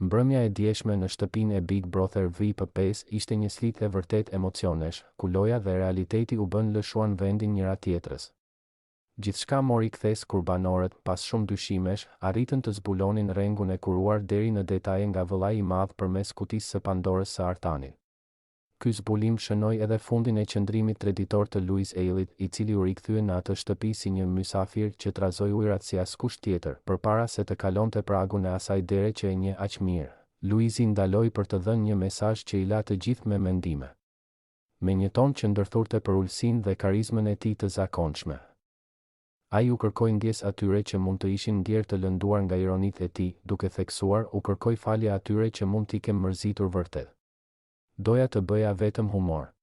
Mbrëmja e djeshme në shtëpinë e Big Brother VIP5 ishte një slitje vërtet emocionesh, ku loja dhe realiteti u bën lëshuan vendin njëra tjetrës. Gjithçka mori kthes kur banorët, pas shumë dyshimesh, arritën të zbulonin rrengun e kuruar deri në detaje nga vëllai i madh përmes kutisë së Pandorës së Artanit. Ky zbulim shënoi edhe fundin e qëndrimit treditor të Louise Ailit, i cili u rikthye në atë shtëpi si një mysafir që trazoi ujërat si askush tjetër, përpara se të kalonte pragun e asaj dere që e njeh aq mirë. Louise ndaloi për të dhënë një mesazh që i la të gjithë me mendime. Me një ton që ndërthurte për ulsinë dhe karizmën e tij të zakonshme. Ai u kërkoi ndjes atyre që mund të ishin ndjerë të lënduar nga ironitë e tij, duke theksuar u kërkoi falje atyre që mund t'i kem mërzitur vërtet. Doja të bëja vetëm humor.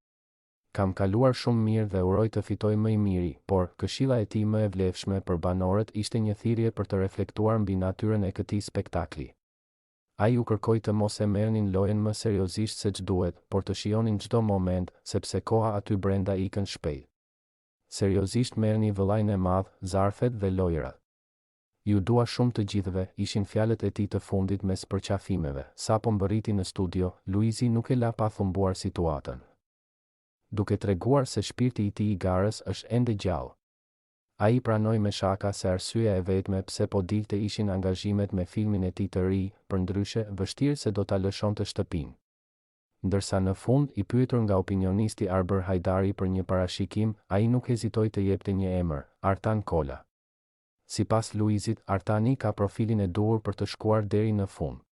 Kam kaluar shumë mirë dhe uroj të fitoj më i miri, por këshilla e tij më e vlefshme për banorët ishte një thirrje për të reflektuar mbi natyrën e këtij spektakli. Ai u kërkoi të mos e merrnin lojën më seriozisht se ç'duhet, por të shijonin çdo moment, sepse koha aty brenda ikën shpejt. Seriozisht merrni vëllain e madh, zarfet dhe lojërat. Ju dua shumë të gjithëve, ishin fjalët e tij të fundit mes përqafimeve. Sapo mbërriti në studio, Luizi nuk e la pa thumbuar situatën, duke treguar se shpirti i tij i garës është ende gjallë. Ai pranoi me shaka se arsyeja e vetme pse po dilte ishin angazhimet me filmin e tij të ri, përndryshe vështirë se do ta lëshonte shtëpinë. Ndërsa në fund, i pyetur nga opinionisti Arber Hajdari për një parashikim, ai nuk hezitoi të jepte një emër, Artan Kola. Sipas Luizit, Artani ka profilin e duhur për të shkuar deri në fund.